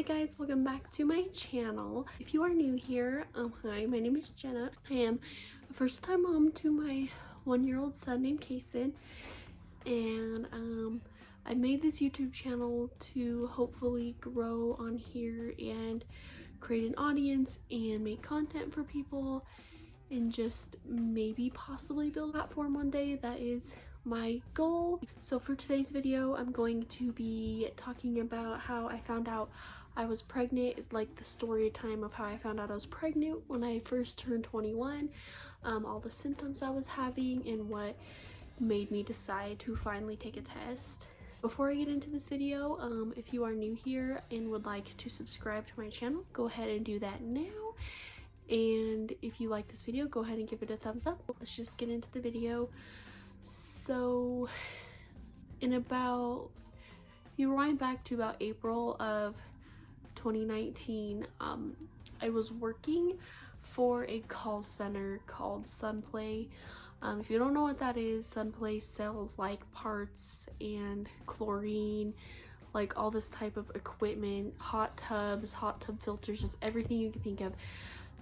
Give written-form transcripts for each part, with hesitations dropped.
guys, welcome back to my channel. If you are new here, hi, my name is Jenna. I am a first-time mom to my 1-year-old son named Kason, and I made this YouTube channel to hopefully grow on here and create an audience and make content for people and just maybe possibly build a platform one day. That is my goal. So for today's video, I'm going to be talking about how I found out I was pregnant, like the story time of how I found out I was pregnant when I first turned 21, all the symptoms I was having, and what made me decide to finally take a test. Before I get into this video, if you are new here and would like to subscribe to my channel, go ahead and do that now. And if you like this video, go ahead and give it a thumbs up. Let's just get into the video. So if you rewind back to about April of 2019, I was working for a call center called Sunplay. If you don't know what that is, Sunplay sells like parts and chlorine, like all this type of equipment, hot tubs, hot tub filters, just everything you can think of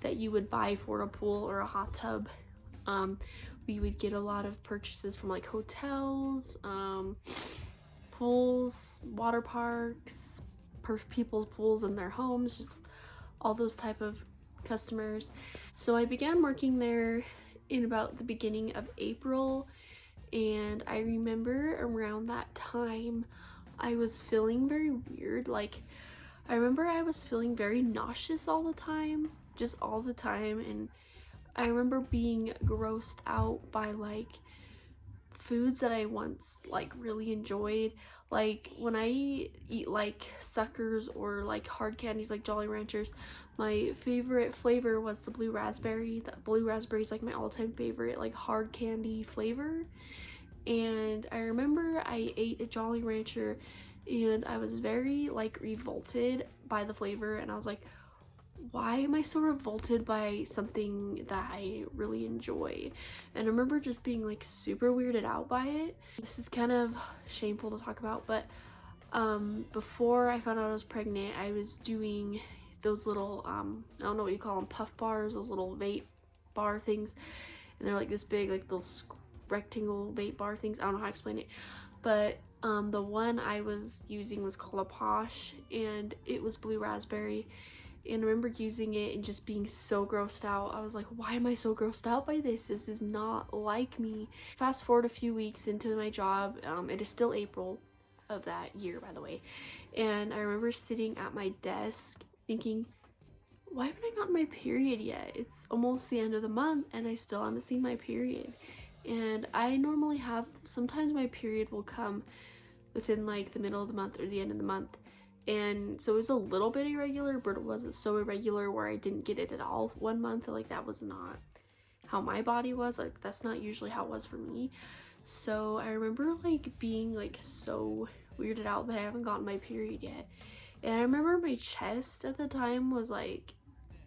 that you would buy for a pool or a hot tub. We would get a lot of purchases from like hotels, pools, water parks, people's pools in their homes, just all those type of customers. So I began working there in about the beginning of April, and I remember around that time I was feeling very weird. Like, I remember I was feeling very nauseous all the time, just all the time, and I remember being grossed out by like foods that I once like really enjoyed. Like when I eat like suckers or like hard candies like Jolly Ranchers, my favorite flavor was the blue raspberry. That blue raspberry is like my all-time favorite like hard candy flavor. And I remember I ate a Jolly Rancher and I was very like revolted by the flavor, and I was like, why am I so revolted by something that I really enjoy? And I remember just being like super weirded out by it. This is kind of shameful to talk about, but before I found out I was pregnant, I was doing those little I don't know what you call them, puff bars, those little vape bar things, and they're like this big, like those rectangle vape bar things. I don't know how to explain it, but the one I was using was called a Posh, and it was blue raspberry. And I remember using it and just being so grossed out. I was like, why am I so grossed out by this? This is not like me. Fast forward a few weeks into my job. It is still April of that year, by the way. And I remember sitting at my desk thinking, why haven't I gotten my period yet? It's almost the end of the month and I still haven't seen my period. And I normally have, sometimes my period will come within like the middle of the month or the end of the month. And so it was a little bit irregular, but it wasn't so irregular where I didn't get it at all one month. Like, that was not how my body was. Like, that's not usually how it was for me. So I remember like being like so weirded out that I haven't gotten my period yet. And I remember my chest at the time was like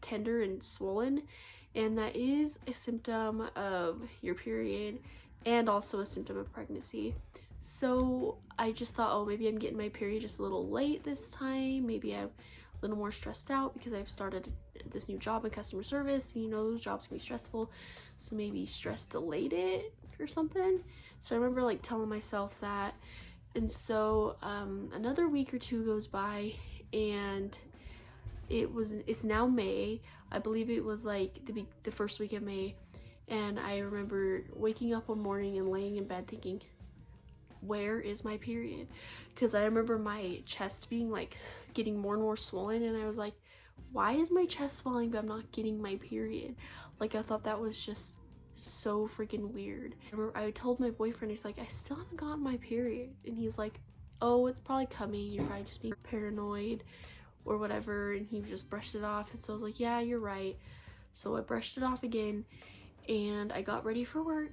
tender and swollen, and that is a symptom of your period and also a symptom of pregnancy. So I just thought, oh, maybe I'm getting my period just a little late this time. Maybe I'm a little more stressed out because I've started this new job in customer service, and you know, those jobs can be stressful. So maybe stress delayed it or something. So I remember like telling myself that. And so another week or two goes by, and it's now May. I believe it was like the first week of May. And I remember waking up one morning and laying in bed thinking, where is my period? Because I remember my chest being like getting more and more swollen, and I was like, why is my chest swelling but I'm not getting my period? Like, I thought that was just so freaking weird. I told my boyfriend, he's like, I still haven't gotten my period, and he's like, oh, it's probably coming, you're probably just being paranoid or whatever, and he just brushed it off. And so I was like, yeah, you're right. So I brushed it off again, and I got ready for work.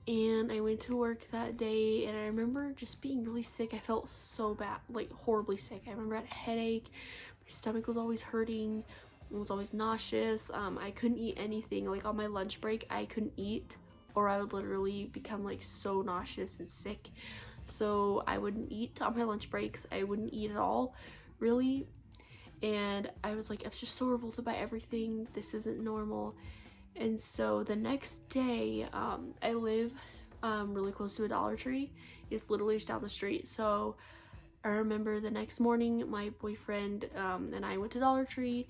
And I went to work that day, and I remember just being really sick. I felt so bad, like horribly sick. I remember I had a headache, my stomach was always hurting, I was always nauseous. I couldn't eat anything. Like on my lunch break, I couldn't eat, or I would literally become like so nauseous and sick. So I wouldn't eat on my lunch breaks. I wouldn't eat at all, really. And I was like, I'm just so revolted by everything. This isn't normal. And so the next day, I live really close to a Dollar Tree. It's literally just down the street. So I remember the next morning, my boyfriend and I went to Dollar Tree,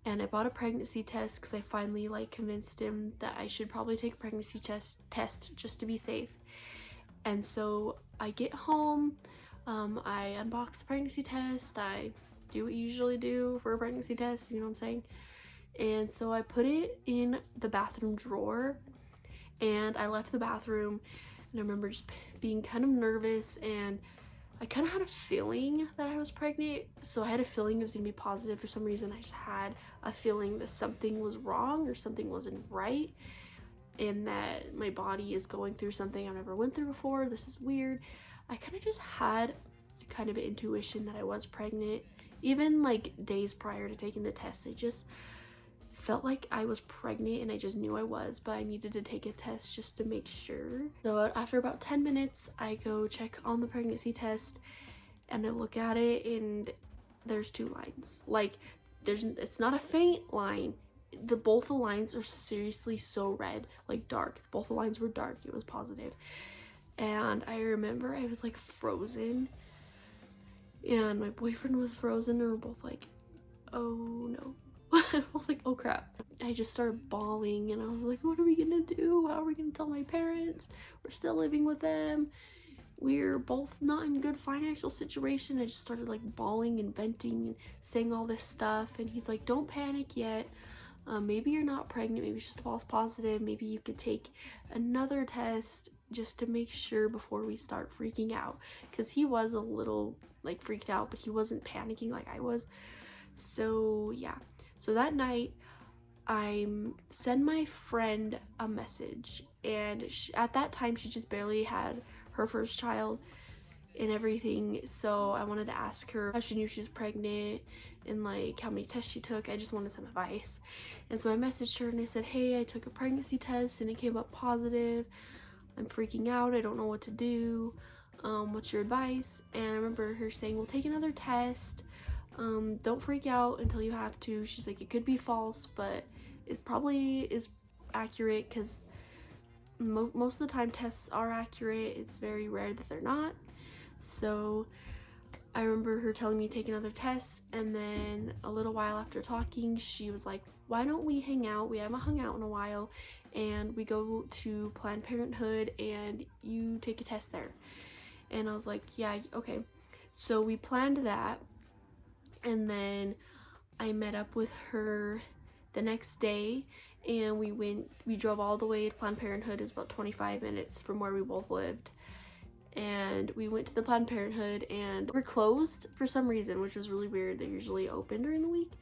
and I bought a pregnancy test because I finally like convinced him that I should probably take a pregnancy test just to be safe. And so I get home, I unbox the pregnancy test, I do what you usually do for a pregnancy test, you know what I'm saying? And so I put it in the bathroom drawer, and I left the bathroom, and I remember just being kind of nervous, and I kind of had a feeling that I was pregnant. So I had a feeling it was gonna be positive. For some reason, I just had a feeling that something was wrong or something wasn't right, and that my body is going through something I've never went through before. This is weird. I kind of just had kind of an intuition that I was pregnant. Even like days prior to taking the test, I just felt like I was pregnant, and I just knew I was, but I needed to take a test just to make sure. So after about 10 minutes, I go check on the pregnancy test, and I look at it, and there's 2 lines. Like, it's not a faint line. Both the lines are seriously so red, like dark. Both the lines were dark. It was positive. And I remember I was like frozen, and my boyfriend was frozen, and we're both like, oh no. I was like, oh crap. I just started bawling, and I was like, what are we gonna do? How are we gonna tell my parents? We're still living with them. We're both not in good financial situation. I just started like bawling and venting and saying all this stuff, and he's like, don't panic yet. Maybe you're not pregnant, maybe it's just a false positive. Maybe you could take another test just to make sure before we start freaking out, because he was a little like freaked out, but he wasn't panicking like I was. So yeah, so that night I send my friend a message, and at that time she just barely had her first child and everything, so I wanted to ask her how she knew she was pregnant and like how many tests she took. I just wanted some advice. And so I messaged her and I said, hey, I took a pregnancy test and it came up positive. I'm freaking out, I don't know what to do. What's your advice? And I remember her saying, well, take another test. Don't freak out until you have to. She's like, it could be false, but it probably is accurate, because most of the time tests are accurate. It's very rare that they're not. So I remember her telling me to take another test, and then a little while after talking, she was like, why don't we hang out? We haven't hung out in a while, and we go to Planned Parenthood and you take a test there. And I was like, yeah, okay. So we planned that, and then I met up with her the next day, and we drove all the way to Planned Parenthood. It's about 25 minutes from where we both lived. And we went to the Planned Parenthood, and we're closed for some reason, which was really weird. They're usually open during the week,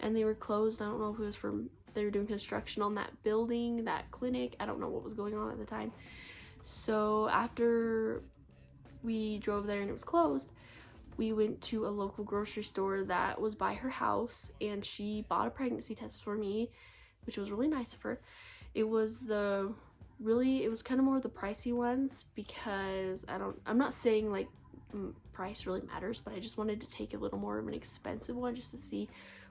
and they were closed. I don't know if it was they were doing construction on that building, that clinic. I don't know what was going on at the time. So after we drove there and it was closed, we went to a local grocery store that was by her house, and she bought a pregnancy test for me, which was really nice of her. It was kind of more of the pricey ones, because I'm not saying like price really matters, but I just wanted to take a little more of an expensive one just to see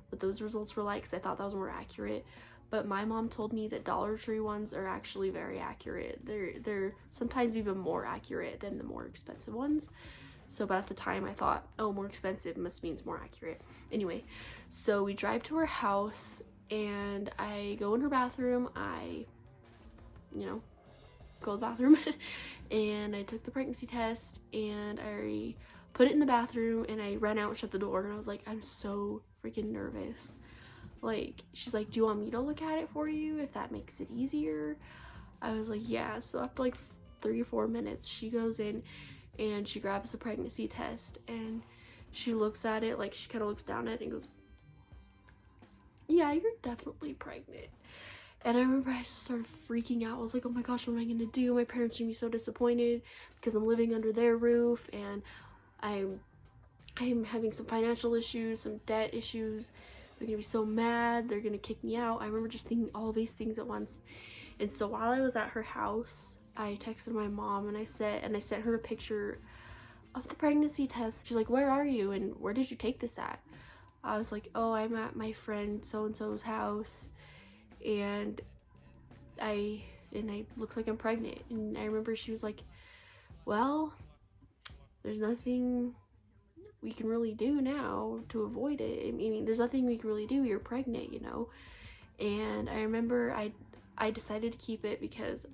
what those results were like, because I thought that was more accurate. But my mom told me that Dollar Tree ones are actually very accurate. They're sometimes even more accurate than the more expensive ones. So, but at the time I thought, oh, more expensive must means more accurate. Anyway, so we drive to her house, and I go in her bathroom. I go to the bathroom and I took the pregnancy test, and I put it in the bathroom, and I ran out and shut the door, and I was like, I'm so freaking nervous. Like, she's like, do you want me to look at it for you if that makes it easier? I was like, yeah. So after like 3 or 4 minutes, she goes in and she grabs a pregnancy test, and she looks at it, like she kind of looks down at it and goes, yeah, you're definitely pregnant. And I remember I just started freaking out. I was like, oh my gosh, what am I gonna do? My parents are gonna be so disappointed because I'm living under their roof, and I'm having some financial issues, some debt issues. They're gonna be so mad. They're gonna kick me out. I remember just thinking all these things at once. And so while I was at her house, I texted my mom, and I sent her a picture of the pregnancy test. She's like, where are you, and where did you take this at? I was like, oh, I'm at my friend so-and-so's house, and I looks like I'm pregnant. And I remember she was like, well, there's nothing we can really do now to avoid it. I mean, there's nothing we can really do. You're pregnant, you know. And I remember I decided to keep it because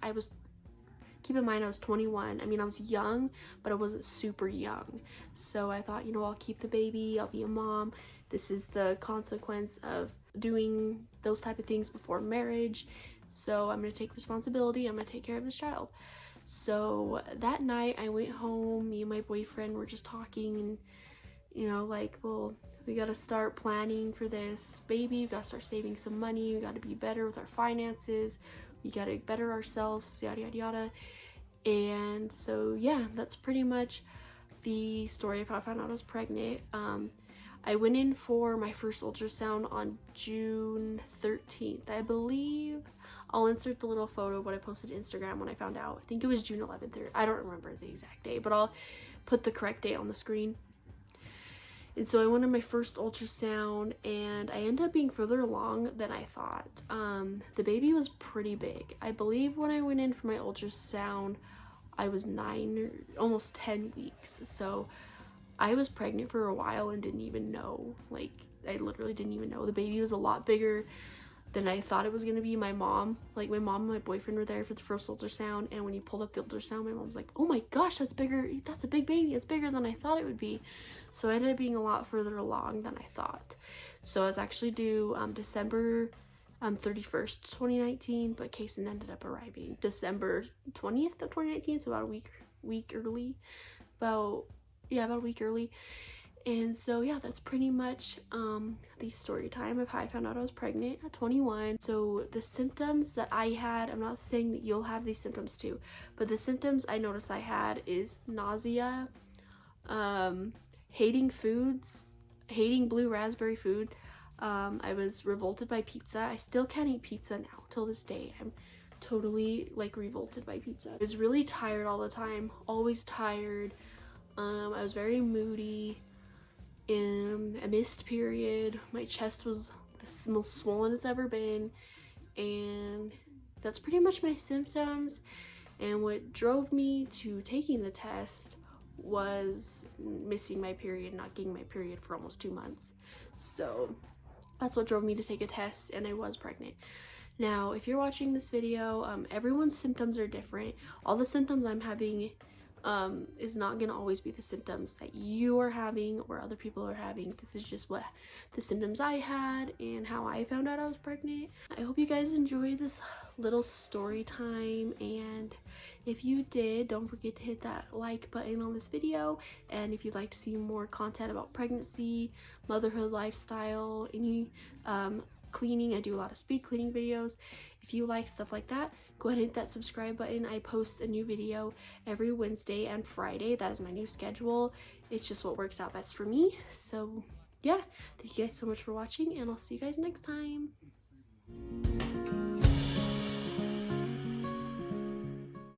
keep in mind I was 21. I mean, I was young, but I wasn't super young. So I thought, you know, I'll keep the baby, I'll be a mom. This is the consequence of doing those type of things before marriage. So I'm gonna take responsibility, I'm gonna take care of this child. So that night I went home, me and my boyfriend were just talking, and you know, like, well, we gotta start planning for this baby, we gotta start saving some money, we gotta be better with our finances, we gotta better ourselves, yada yada yada. And so yeah, that's pretty much the story of how I found out I was pregnant. I went in for my first ultrasound on June 13th, I believe. I'll insert the little photo of what I posted to Instagram when I found out. I think it was June 11th, or I don't remember the exact date, but I'll put the correct date on the screen. And so I went on my first ultrasound, and I ended up being further along than I thought. The baby was pretty big. I believe when I went in for my ultrasound, I was 9 or almost 10 weeks. So I was pregnant for a while and didn't even know. Like, I literally didn't even know. The baby was a lot bigger than I thought it was gonna be. My mom and my boyfriend were there for the first ultrasound, and when you pulled up the ultrasound, my mom was like, oh my gosh, that's bigger, that's a big baby, it's bigger than I thought it would be. So I ended up being a lot further along than I thought. So I was actually due December 31st, 2019, but Kason ended up arriving December 20th of 2019, so about a week early. About a week early. And so yeah, that's pretty much the story time of how I found out I was pregnant at 21. So the symptoms that I had, I'm not saying that you'll have these symptoms too, but the symptoms I noticed I had is nausea, hating foods, hating blue raspberry food. I was revolted by pizza. I still can't eat pizza now till this day. I'm totally like revolted by pizza. I was really tired all the time, always tired. I was very moody. In a missed period, my chest was the most swollen it's ever been, and that's pretty much my symptoms. And what drove me to taking the test was missing my period, not getting my period for almost 2 months. So that's what drove me to take a test, and I was pregnant. Now, if you're watching this video, everyone's symptoms are different. All the symptoms I'm having is not gonna always be the symptoms that you are having or other people are having. This is just what the symptoms I had and how I found out I was pregnant. I hope you guys enjoyed this little story time, and if you did, don't forget to hit that like button on this video. And if you'd like to see more content about pregnancy, motherhood, lifestyle, any cleaning, I do a lot of speed cleaning videos. If you like stuff like that, go ahead and hit that subscribe button. I post a new video every Wednesday and Friday. That is my new schedule. It's just what works out best for me. So yeah, thank you guys so much for watching, and I'll see you guys next time.